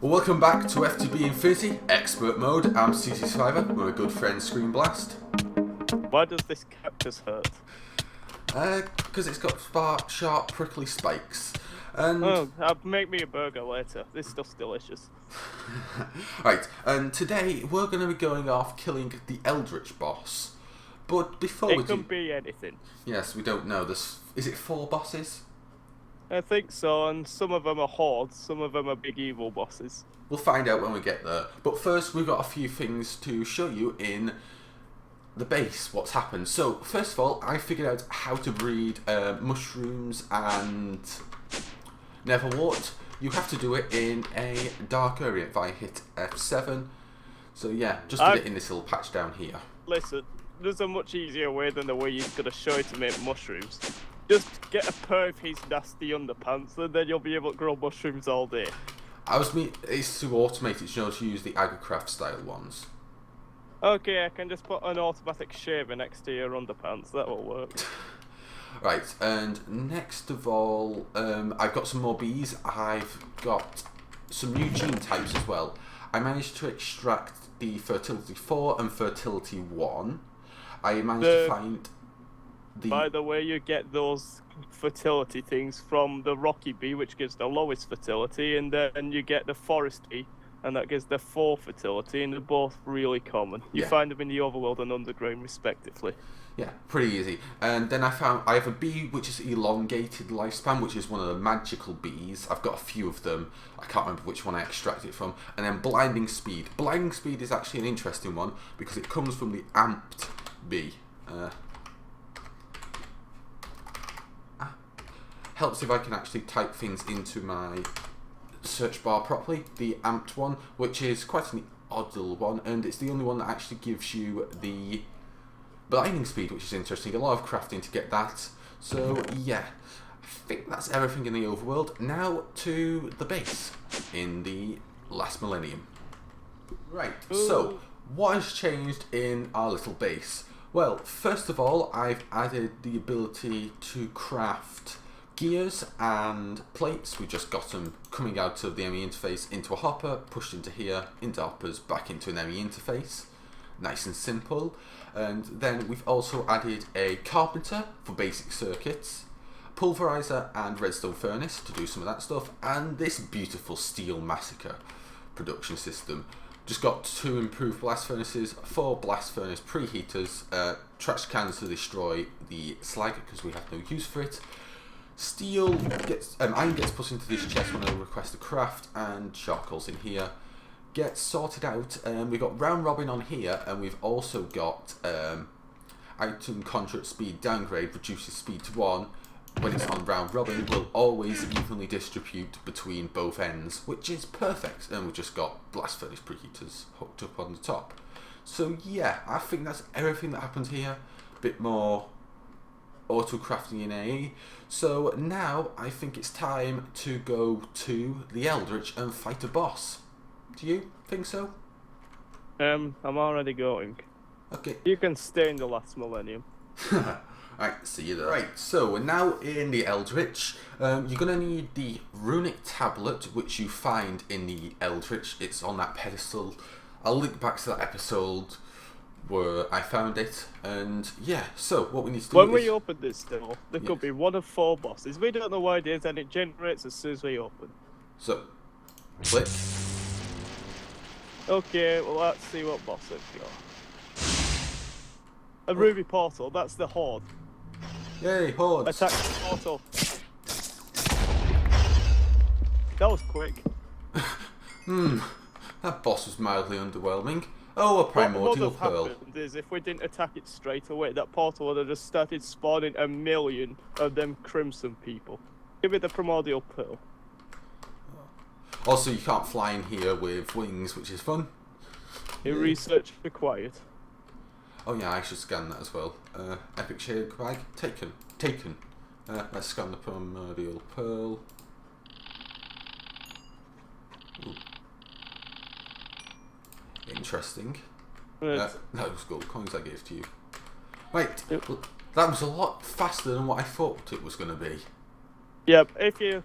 Welcome back to FTB Infinity, Expert Mode. I'm CZSurvivor with my good friend Screen Blast. Why does this cactus hurt? Because it's got sharp, prickly spikes. And Make me a burger later. This stuff's delicious. Right, and today we're going to be going off killing the Eldritch boss. But before we do... It can be anything. Yes, we don't know. Is it 4 bosses? I think so, and some of them are hordes, some of them are big evil bosses. We'll find out when we get there. But first, we've got a few things to show you in the base, what's happened. So, first of all, I figured out how to breed mushrooms and Neverwort. You have to do it in a dark area if I hit F7. So yeah, just did it in this little patch down here. Listen, there's a much easier way than the way you're going to show you to make mushrooms. Just get a pair of his nasty underpants, and then you'll be able to grow mushrooms all day. It's to automate it, to use the Agricraft style ones. Okay, I can just put an automatic shaver next to your underpants, that will work. Right, and next of all, I've got some more bees. I've got some new gene types as well. I managed to extract the Fertility 4 and Fertility 1. I managed to find... By the way, you get those fertility things from the rocky bee, which gives the lowest fertility, and then you get the forest bee, and that gives the 4 fertility, and they're both really common. You find them in the overworld and underground, respectively. Yeah, pretty easy. And then I have a bee which is elongated lifespan, which is one of the magical bees. I've got a few of them. I can't remember which one I extracted it from. And then blinding speed. Blinding speed is actually an interesting one because it comes from the amped bee. Helps if I can actually type things into my search bar properly. The amped one, which is quite an odd little one, and it's the only one that actually gives you the blinding speed, which is interesting. A lot of crafting to get that. So yeah, I think that's everything in the overworld. Now to the base in the last millennium. Right, so what has changed in our little base? Well, first of all, I've added the ability to craft gears and plates. We just got them coming out of the ME interface into a hopper, pushed into here, into hoppers, back into an ME interface. Nice and simple. And then we've also added a carpenter for basic circuits, pulverizer and redstone furnace to do some of that stuff, and this beautiful steel massacre production system. Just got 2 improved blast furnaces, 4 blast furnace preheaters, trash cans to destroy the slag because we have no use for it. Steel gets, iron gets put into this chest when I request a craft, and charcoal's in here. Gets sorted out, and we've got round robin on here, and we've also got item contract speed downgrade reduces speed to 1. When it's on round robin, will always evenly distribute between both ends, which is perfect. And we've just got blast furnace preheaters hooked up on the top. So yeah, I think that's everything that happened here. A bit more auto crafting in AE. So now I think it's time to go to the Eldritch and fight a boss. Do you think so? I'm already going. Okay. You can stay in the last millennium. Right, see you there. Right, so we're now in the Eldritch. You're going to need the Runic Tablet, which you find in the Eldritch. It's on that pedestal. I'll link back to that episode where I found it. And yeah, so what we need to do when we open this door, there could be one of 4 bosses. We don't know what it is, and it generates as soon as we open. So, click. Okay, well let's see what boss we've got. A ruby portal, that's the horde. Yay, horde! Attack the portal. That was quick. That boss was mildly underwhelming. Oh, a primordial what pearl. What happened is if we didn't attack it straight away, that portal would have just started spawning a million of them crimson people. Give it the primordial pearl. Also, you can't fly in here with wings, which is fun. Research required. Oh yeah, I should scan that as well. Epic shade bag, taken. Let's scan the primordial pearl. Ooh. Interesting. That was gold coins I gave to you. Right, that was a lot faster than what I thought it was going to be. Yep, if you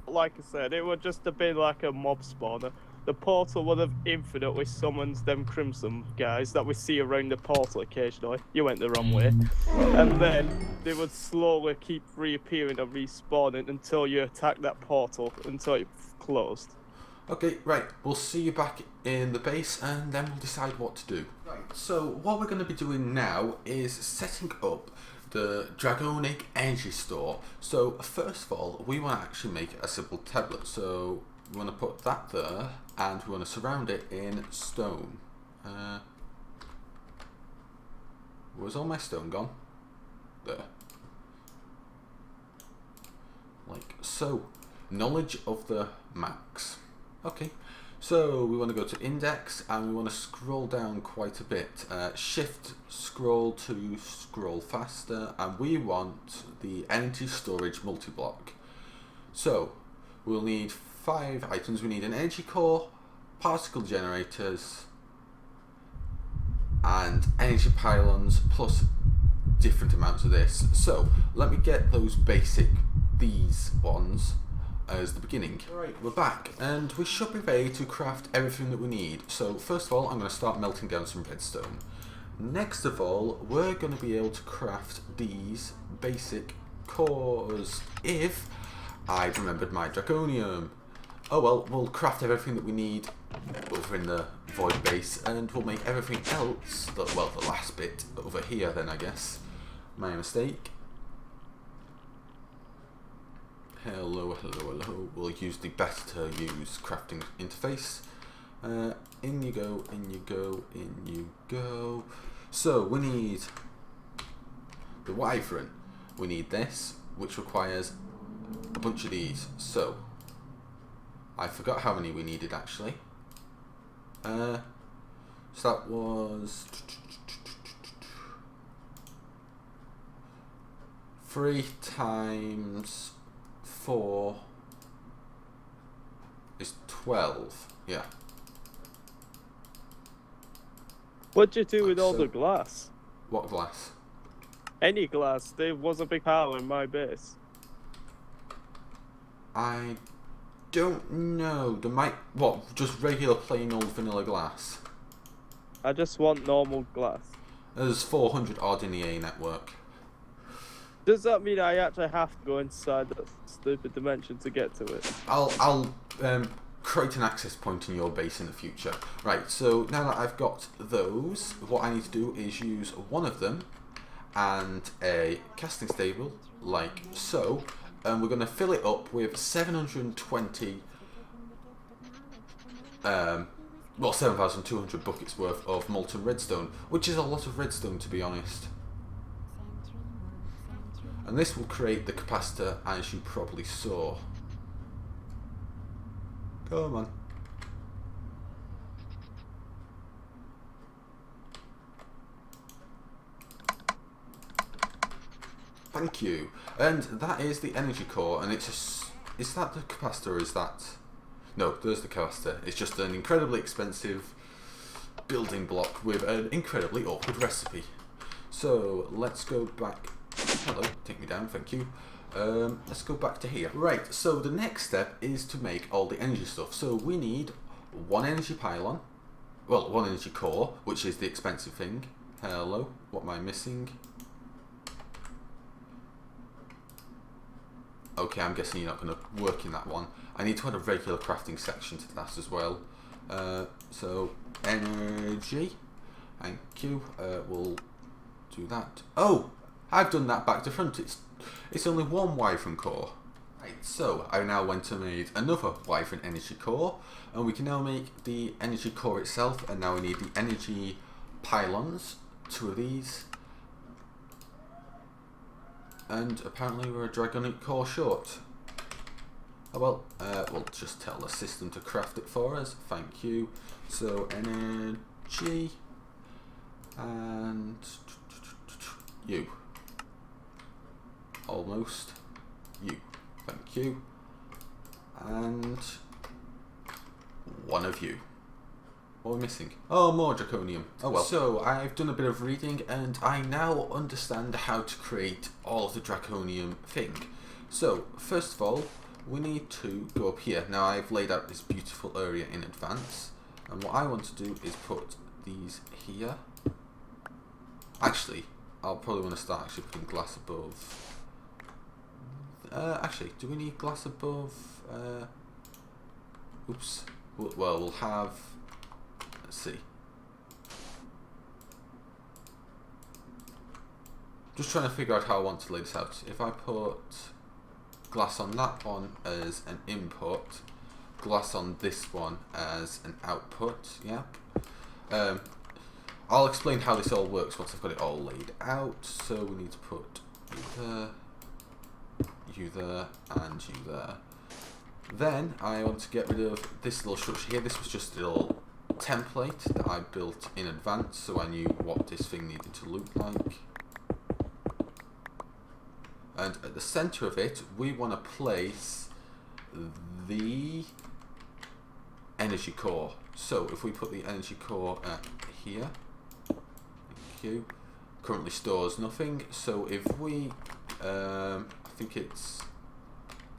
like I said, it would just have been like a mob spawner. The portal would have infinitely summoned them crimson guys that we see around the portal occasionally. You went the wrong way. And then they would slowly keep reappearing and respawning until you attack that portal until it's closed. Okay, right, we'll see you back in the base and then we'll decide what to do. Right, so what we're going to be doing now is setting up the Draconic energy store. So first of all, we want to actually make a simple tablet. So we want to put that there and we want to surround it in stone. Where's all my stone gone? There. Like so. Knowledge of the max. Okay, so we want to go to index and we want to scroll down quite a bit. Shift scroll to scroll faster, and we want the energy storage multi-block. So we'll need 5 items. We need an energy core, particle generators, and energy pylons, plus different amounts of this. So let me get those basic, these ones, as the beginning. Alright, we're back and we should be ready to craft everything that we need. So first of all, I'm going to start melting down some redstone. Next of all, we're going to be able to craft these basic cores if I'd remembered my draconium. Oh well, we'll craft everything that we need over in the void base and we'll make everything else, well, the last bit over here then, I guess. My mistake. Hello, hello, hello. We'll use the best to use crafting interface. In you go, in you go, in you go. So we need the wyvern. We need this, which requires a bunch of these. So I forgot how many we needed actually. So that was 3 times 4 is 12. Yeah. What'd you do with all the glass? What glass? Any glass. There was a big pile in my base. I don't know. There might... What? Just regular plain old vanilla glass? I just want normal glass. There's 400 odd in the A network. Does that mean I actually have to go inside that stupid dimension to get to it? I'll create an access point in your base in the future. Right, so now that I've got those, what I need to do is use one of them and a casting stable, like so, and we're going to fill it up with 720, well, 7,200 buckets worth of molten redstone, which is a lot of redstone to be honest. And this will create the capacitor as you probably saw. Come on. Thank you. And that is the energy core, and it's a... Is that the capacitor or is that... No, there's the capacitor. It's just an incredibly expensive building block with an incredibly awkward recipe. So, let's go back... Hello, take me down, thank you. Let's go back to here. Right, so the next step is to make all the energy stuff. So we need 1 energy pylon, well, 1 energy core, which is the expensive thing. Hello, what am I missing? Okay, I'm guessing you're not going to work in that one. I need to add a regular crafting section to that as well. So, energy, thank you, we'll do that. Oh! I've done that back to front. It's only 1 wyvern core. Right, so I now went and made another wyvern energy core, and we can now make the energy core itself, and now we need the energy pylons, 2 of these. And apparently we're a dragonic core short. Oh well, we'll just tell the system to craft it for us. Thank you. So energy and you. Almost. You. Thank you. And 1 of you. What are we missing? Oh, more draconium. Oh well. So, I've done a bit of reading and I now understand how to create all of the draconium thing. So, first of all, we need to go up here. Now I've laid out this beautiful area in advance, and what I want to do is put these here. Actually, I'll probably want to start actually putting glass above. Actually, do we need glass above? Oops. Well, we'll have. Let's see. Just trying to figure out how I want to lay this out. If I put glass on that one as an input, glass on this one as an output, yeah. I'll explain how this all works once I've got it all laid out. So we need to put you there, and you there. Then I want to get rid of this little structure here. This was just a little template that I built in advance, so I knew what this thing needed to look like. And at the center of it, we want to place the energy core. So if we put the energy core at here, thank you, currently stores nothing. So if we, I think it's,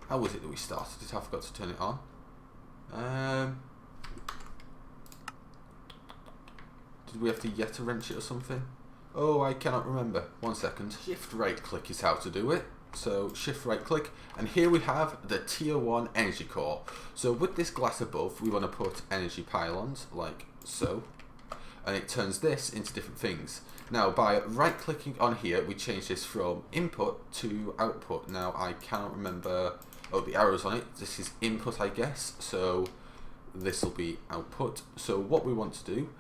how was it that we started it? I forgot to turn it on. Did we have to Yeta wrench it or something? Oh, I cannot remember. 1 second. Shift right click is how to do it. So shift right click, and here we have the tier 1 energy core. So with this glass above, we want to put energy pylons like so, and it turns this into different things. Now by right clicking on here, we change this from input to output. Now I cannot remember, oh, the arrows on it, this is input I guess, so this will be output. So what we want to do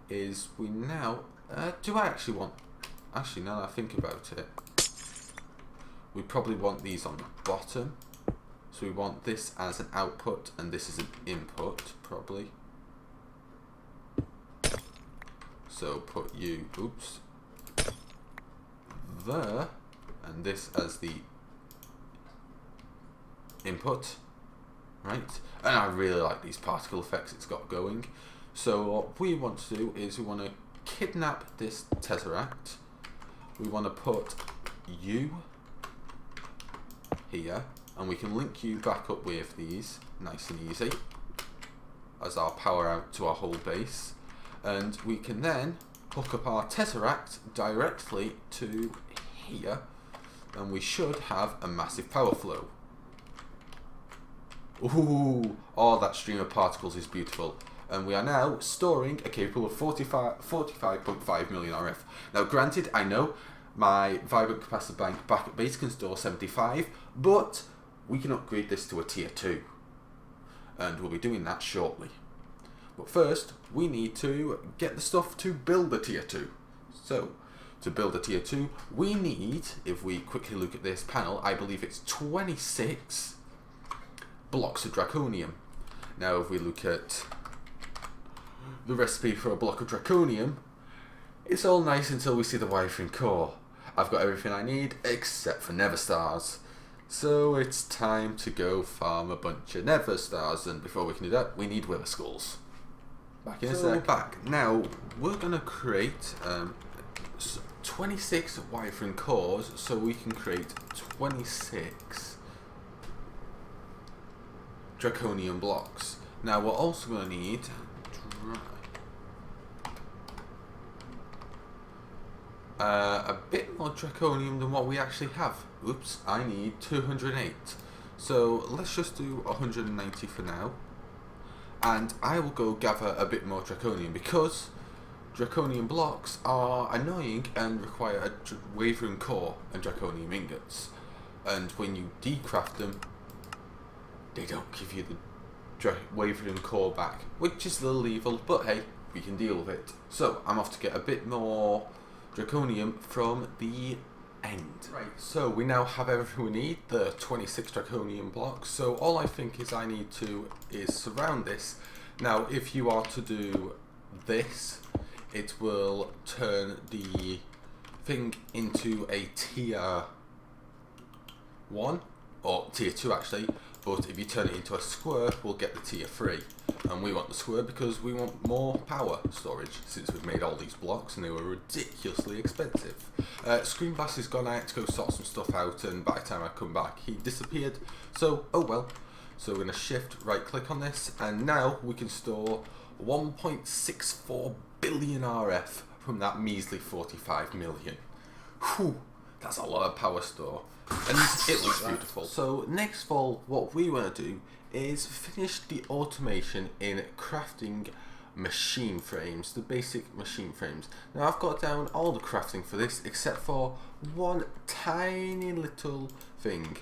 is we now, do I actually want, actually now that I think about it, we probably want these on the bottom. So we want this as an output and this is an input probably. So put you, oops, there, and this as the input, right? And I really like these particle effects it's got going. So what we want to do is we want to kidnap this tesseract. We want to put you here, and we can link you back up with these, nice and easy, as our power out to our whole base. And we can then hook up our tesseract directly to here, and we should have a massive power flow. Ooh, oh, that stream of particles is beautiful. And we are now storing a capable of 45.5 million RF. Now granted, I know my vibrant capacitor bank back at base can store 75, but we can upgrade this to a tier 2. And we'll be doing that shortly. But first, we need to get the stuff to build the tier 2. So, to build a tier 2, we need, if we quickly look at this panel, I believe it's 26 blocks of draconium. Now if we look at the recipe for a block of draconium, it's all nice until we see the wiring core. I've got everything I need except for nether stars. So it's time to go farm a bunch of nether stars, and before we can do that, we need wither skulls. Back in a sec. Back. Now, we're going to create 26 wiring cores so we can create 26 draconian blocks. Now we're also going to need a bit more draconium than what we actually have. Oops, I need 208. So let's just do 190 for now. And I will go gather a bit more draconium because draconian blocks are annoying and require a wavering core and draconium ingots. And when you decraft them, they don't give you the wavering core back, which is a little evil, but hey, we can deal with it. So I'm off to get a bit more draconium from the end. Right, so we now have everything we need, the 26 draconium blocks. So all I think is I need to is surround this. Now if you are to do this, it will turn the thing into a tier 1, or tier 2 actually, but if you turn it into a square, we'll get the tier 3. And we want the square because we want more power storage, since we've made all these blocks and they were ridiculously expensive. Screenbass is gone, I had to go sort some stuff out, and by the time I come back he disappeared, so oh well. So we're going to shift right click on this, and now we can store 1.64 billion RF from that measly 45 million. Whew, that's a lot of power store, and it looks beautiful. So next of all, what we want to do is finish the automation in crafting machine frames, the basic machine frames. Now I've got down all the crafting for this except for one tiny little thing.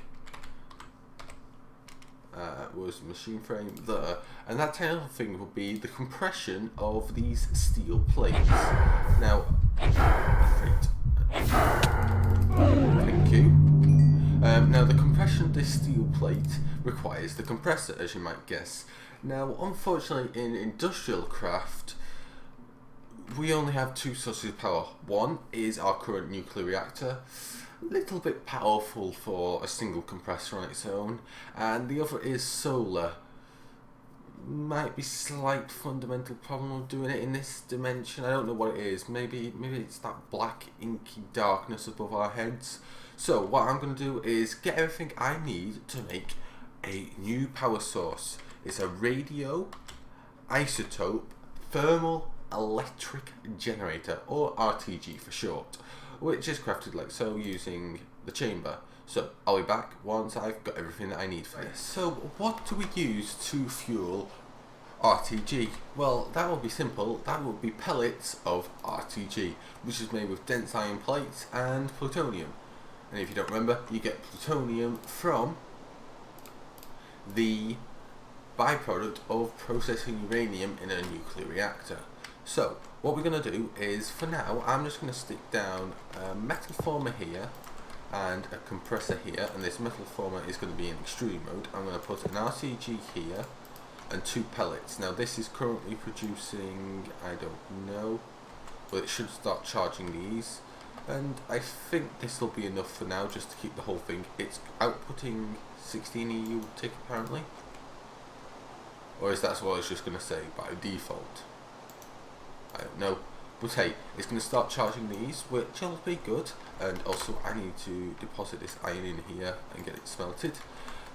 Was machine frame there, and that tiny little thing would be the compression of these steel plates. Now, thank you. Now the compression of this steel plate requires the compressor, as you might guess. Now, unfortunately, in industrial craft, we only have two sources of power. One is our current nuclear reactor, a little bit powerful for a single compressor on its own, and the other is solar. Might be slight fundamental problem of doing it in this dimension. I don't know what it is. Maybe it's that black inky darkness above our heads. So what I'm going to do is get everything I need to make a new power source. It's a radio isotope thermal electric generator, or RTG for short, which is crafted like so using the chamber. So I'll be back once I've got everything that I need for this. So what do we use to fuel RTG? Well, that will be simple. That will be pellets of RTG, which is made with dense iron plates and plutonium. And if you don't remember, you get plutonium from the byproduct of processing uranium in a nuclear reactor. So what we're going to do is, for now, I'm just going to stick down a metal former here and a compressor here, and this metal former is going to be in extrude mode. I'm going to put an RTG here and two pellets. Now this is currently producing, I don't know, but it should start charging these, and I think this will be enough for now just to keep the whole thing. It's outputting 16 EU tick apparently, or is that what I was just going to say by default? I don't know, but hey, it's going to start charging these, which will be good. And also I need to deposit this iron in here and get it smelted.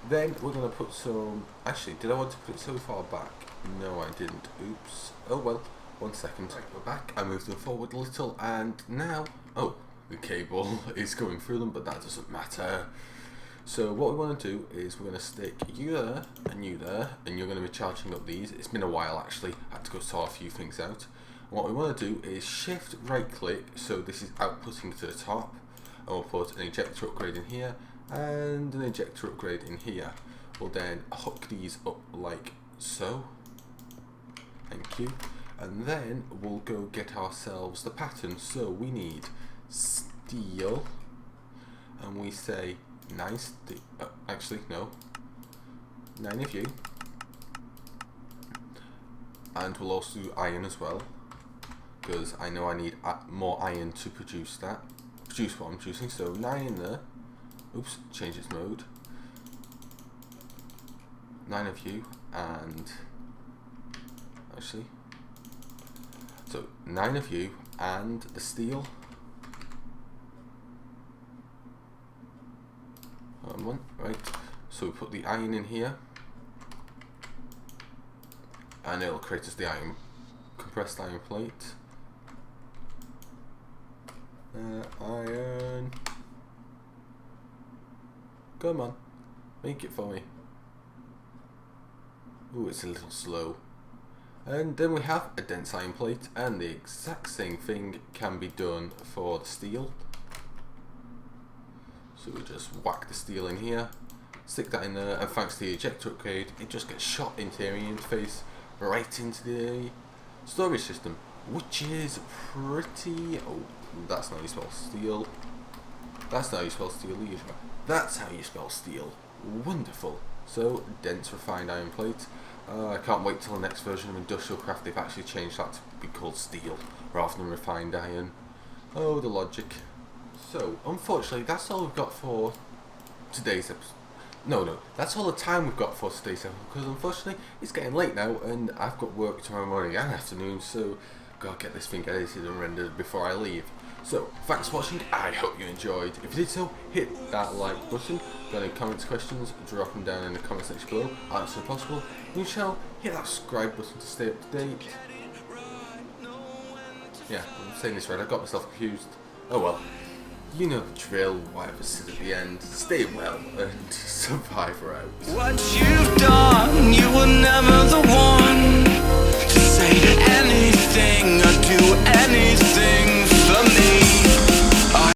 Then we're going to put some, actually, did I want to put it so far back? No, I didn't. Oops. Oh well, 1 second. Right, we're back. I moved them forward a little, and now, oh, the cable is going through them, but that doesn't matter. So what we want to do is we're going to stick you there and you there, and you're going to be charging up these. It's been a while actually, I had to go sort a few things out. What we want to do is shift right click, so this is outputting to the top, and we'll put an ejector upgrade in here and an ejector upgrade in here. We'll then hook these up like so, thank you, and then we'll go get ourselves the pattern. So we need steel, and we say 9 actually no, 9 of you, and we'll also do iron as well, because I know I need more iron to produce what I'm producing. So 9 in there. Oops, change its mode. 9 of you, and actually, so 9 of you and the steel. One, right. So we put the iron in here, and it'll create us the iron, compressed iron plate. Iron. Come on, make it for me. Ooh, it's a little slow. And then we have a dense iron plate, and the exact same thing can be done for the steel. So we just whack the steel in here, stick that in there, and thanks to the ejector upgrade, it just gets shot into the interface, right into the storage system, which is pretty... oh, that's not how you spell steel. That's not how you spell steel either. That's how you spell steel. Wonderful. So, dense refined iron plate. I can't wait till the next version of Industrial Craft. They've actually changed that to be called steel rather than refined iron. Oh, the logic. So, unfortunately, that's all we've got for today's episode. No, that's all the time we've got for today's episode, because unfortunately, it's getting late now, and I've got work tomorrow morning and afternoon, so gotta get this thing edited and rendered before I leave. So, thanks for watching, I hope you enjoyed. If you did so, hit that like button. Got any comments, questions, drop them down in the comment section below, as soon as possible. You shall hit that subscribe button to stay up to date. Yeah, I'm saying this right, I got myself confused. Oh well, you know the drill, whatever said at the end. Stay well, and Survivor out. What you've done, you were never the one.